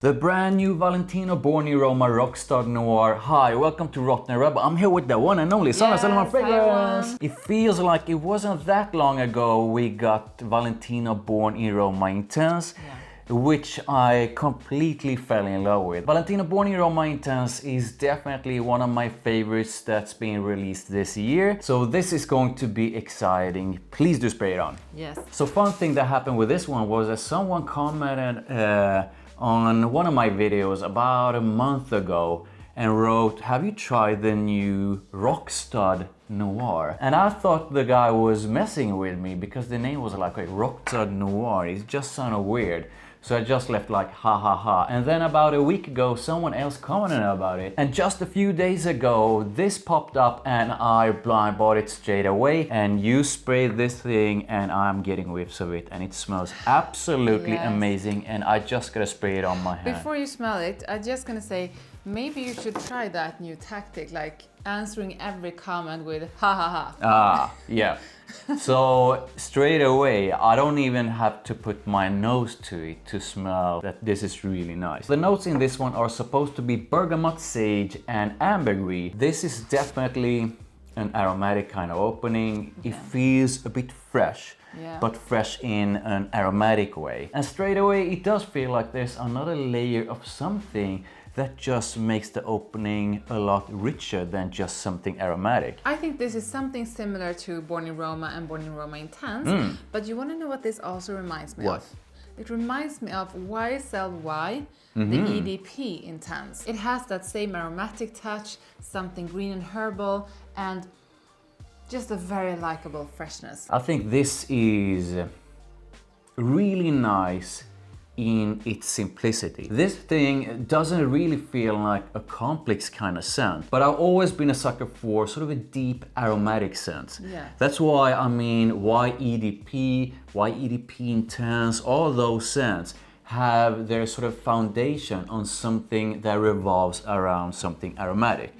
The brand new Valentino Born Roma Rockstud Noir. Hi, welcome to therottenrebel. I'm here with the one and only Sandra Solomon Fragrance. It feels like it wasn't that long ago we got Valentino Born Roma Intense, which I completely fell in love with. Valentino Born Roma Intense is definitely one of my favorites that's been released this year. So this is going to be exciting. Please do spray it on. Yes. So fun thing that happened with this one was that someone commented on one of my videos about a month ago and wrote, "Have you tried the new Rockstud Noir?" And I thought the guy was messing with me because the name was like Rockstud Noir. It just sounded weird. So I just left like ha ha ha. And then about a week ago, someone else commented about it. And just a few days ago, this popped up and I blind bought it straight away. And you sprayed this thing and I'm getting whiffs of it. And it smells absolutely amazing. And I just gotta spray it on my hand. Before you smell it, I'm just gonna say, maybe you should try that new tactic, like answering every comment with ha ha ha. Ah, yeah. So straight away, I don't even have to put my nose to it to smell that this is really nice. The notes in this one are supposed to be bergamot, sage and ambergris. This is definitely an aromatic kind of opening. It feels a bit fresh. But fresh in an aromatic way. And straight away it does feel like there's another layer of something that just makes the opening a lot richer than just something aromatic. I think this is something similar to Born in Roma and Born in Roma Intense, but you want to know what this also reminds me of? It reminds me of YSLY, the EDT Intense. It has that same aromatic touch, something green and herbal, and just a very likable freshness. I think this is really nice in its simplicity. This thing doesn't really feel like a complex kind of scent, but I've always been a sucker for sort of a deep aromatic scent. That's why, I mean, why EDP Intense, all those scents have their sort of foundation on something that revolves around something aromatic.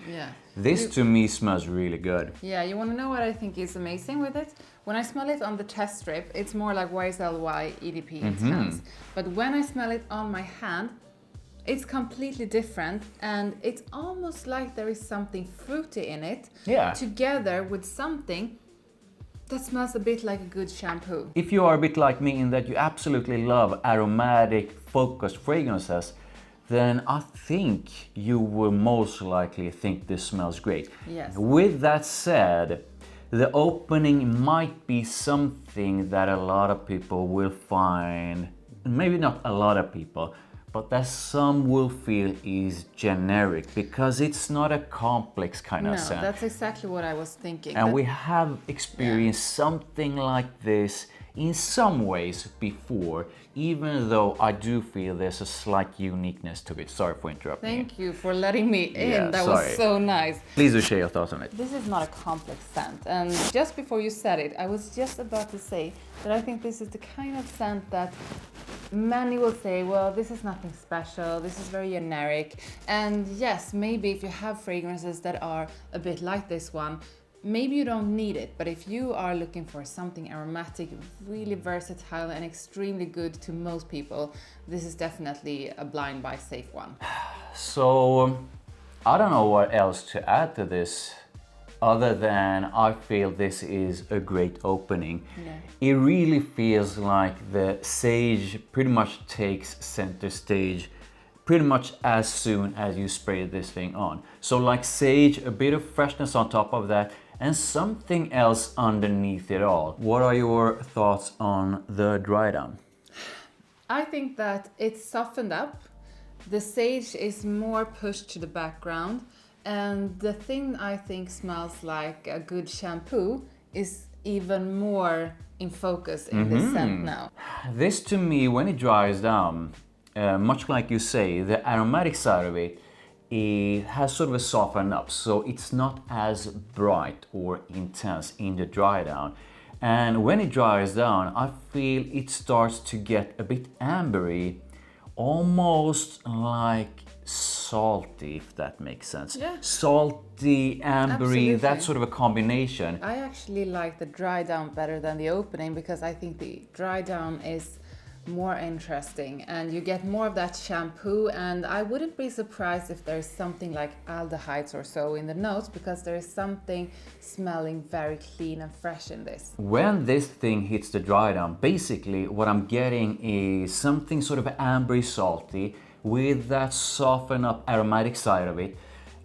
This to me smells really good. Yeah, you want to know what I think is amazing with it? When I smell it on the test strip, it's more like YSLY EDP Intense. But when I smell it on my hand, it's completely different and it's almost like there is something fruity in it together with something that smells a bit like a good shampoo. If you are a bit like me in that you absolutely love aromatic focused fragrances, then I think you will most likely think this smells great. With that said, the opening might be something that a lot of people will find, maybe not a lot of people, but that some will feel is generic because it's not a complex kind of scent. No, that's exactly what I was thinking. And we have experienced something like this in some ways before, even though I do feel there's a slight uniqueness to it. Sorry for interrupting. Thank you for letting me in. That was so nice. Please do share your thoughts on it. This is not a complex scent. And just before you said it, I was just about to say that I think this is the kind of scent that many will say, well, this is nothing special, this is very generic. And yes, maybe if you have fragrances that are a bit like this one, maybe you don't need it, but if you are looking for something aromatic, really versatile and extremely good to most people, this is definitely a blind buy safe one. So, I don't know what else to add to this other than I feel this is a great opening. It really feels like the sage pretty much takes center stage pretty much as soon as you spray this thing on. So like sage, a bit of freshness on top of that, and something else underneath it all. What are your thoughts on the dry down? I think that it's softened up. The sage is more pushed to the background, and the thing I think smells like a good shampoo is even more in focus in this scent now. This to me, when it dries down, much like you say, the aromatic side of it, it has sort of a softened up, so it's not as bright or intense in the dry down. And when it dries down, I feel it starts to get a bit ambery, almost like salty, if that makes sense. Salty, ambery, that sort of a combination. I actually like the dry down better than the opening because I think the dry down is more interesting, and you get more of that shampoo, and I wouldn't be surprised if there's something like aldehydes or so in the notes, because there is something smelling very clean and fresh in this. When this thing hits the dry down, basically what I'm getting is something sort of ambery salty with that soften up aromatic side of it.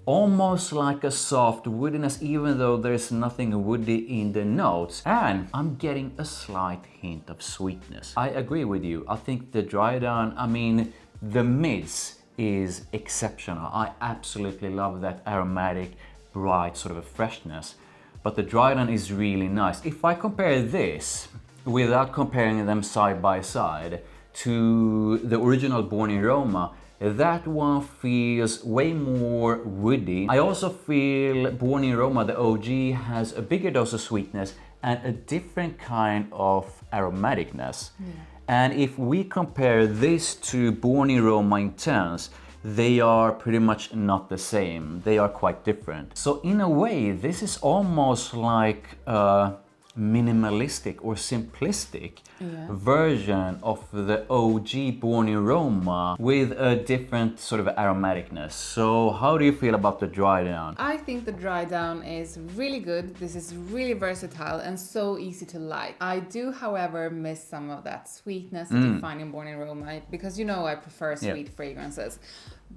Almost like a soft woodiness, even though there's nothing woody in the notes. And I'm getting a slight hint of sweetness. I agree with you. I think the dry down, I mean, the mids is exceptional. I absolutely love that aromatic, bright sort of a freshness. But the dry down is really nice. If I compare this, without comparing them side by side, to the original Born in Roma, that one feels way more woody. I also feel Born in Roma, the OG, has a bigger dose of sweetness and a different kind of aromaticness. Yeah. And if we compare this to Born in Roma Intense, they are pretty much not the same. They are quite different. So in a way, this is almost like minimalistic or simplistic version of the OG Born in Roma with a different sort of aromaticness. So how do you feel about the dry down? I think the dry down is really good. This is really versatile and so easy to like. I do, however, miss some of that sweetness that you find in Born in Roma, because you know I prefer sweet fragrances.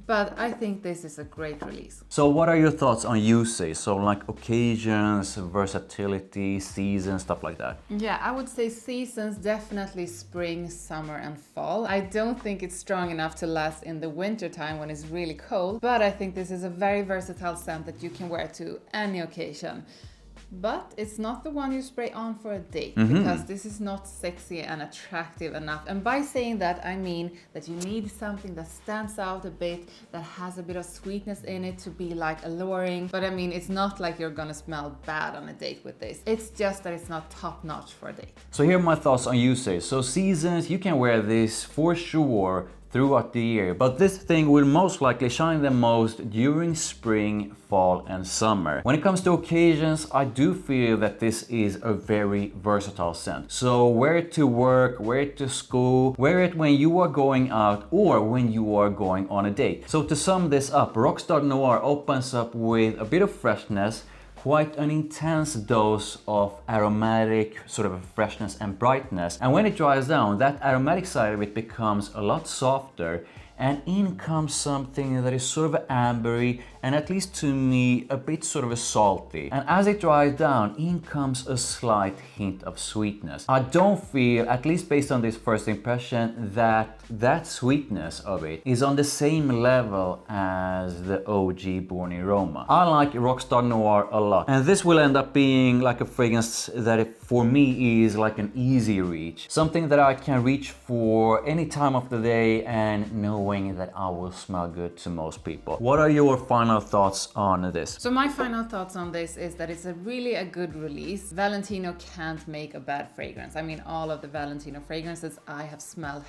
But I think this is a great release. So what are your thoughts on usage? So like occasions, versatility, seasons, stuff like that? Yeah, I would say seasons, definitely spring, summer and fall. I don't think it's strong enough to last in the winter time when it's really cold, but I think this is a very versatile scent that you can wear to any occasion. But it's not the one you spray on for a date, because this is not sexy and attractive enough. And by saying that, I mean that you need something that stands out a bit, that has a bit of sweetness in it to be like alluring. But I mean, it's not like you're gonna smell bad on a date with this. It's just that it's not top notch for a date. So here are my thoughts on usage. So seasons, you can wear this for sure throughout the year, but this thing will most likely shine the most during spring, fall and summer. When it comes to occasions, I do feel that this is a very versatile scent. So wear it to work, wear it to school, wear it when you are going out or when you are going on a date. So to sum this up, Rockstud Noir opens up with a bit of freshness, quite an intense dose of aromatic sort of a freshness and brightness. And when it dries down, that aromatic side of it becomes a lot softer, and in comes something that is sort of ambery and, at least to me, a bit sort of a salty. And as it dries down, in comes a slight hint of sweetness. I don't feel, at least based on this first impression, that that sweetness of it is on the same level as the OG Born in Roma. I like Rockstud Noir a lot, and this will end up being like a fragrance that for me is like an easy reach. Something that I can reach for any time of the day and knowing that I will smell good to most people. What are your final thoughts on this? So my final thoughts on this is that it's really a good release. Valentino can't make a bad fragrance. I mean, all of the Valentino fragrances I have smelled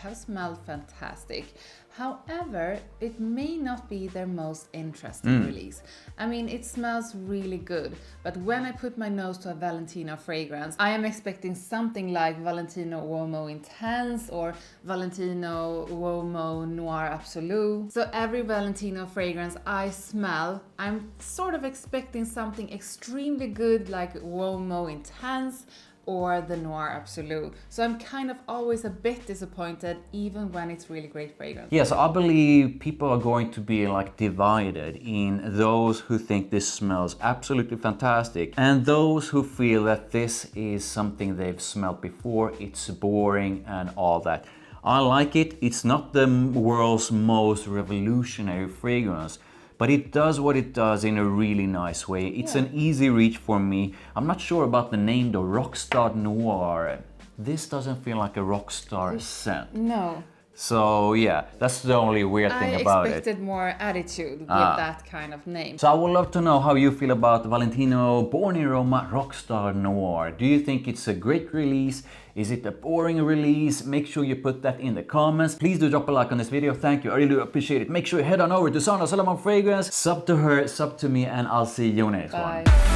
fantastic. However, it may not be their most interesting release. I mean, it smells really good, but when I put my nose to a Valentino fragrance, I am expecting something like Valentino Uomo Intense or Valentino Uomo Noir Absolute. So every Valentino fragrance I smell, I'm sort of expecting something extremely good like Uomo Intense or the Noir Absolute. So I'm kind of always a bit disappointed, even when it's really great fragrance. Yes, I believe people are going to be like divided in those who think this smells absolutely fantastic and those who feel that this is something they've smelled before, it's boring and all that. I like it. It's not the world's most revolutionary fragrance, but it does what it does in a really nice way. It's an easy reach for me. I'm not sure about the name though, Rockstud Noir. This doesn't feel like a rockstar scent. No. So yeah, that's the only weird thing about it. I expected more attitude with that kind of name. So I would love to know how you feel about Valentino Born in Roma Rockstud Noir. Do you think it's a great release? Is it a boring release? Make sure you put that in the comments. Please do drop a like on this video. Thank you, I really do appreciate it. Make sure you head on over to Sandra Solomon Fragrance, sub to her, sub to me, and I'll see you next one.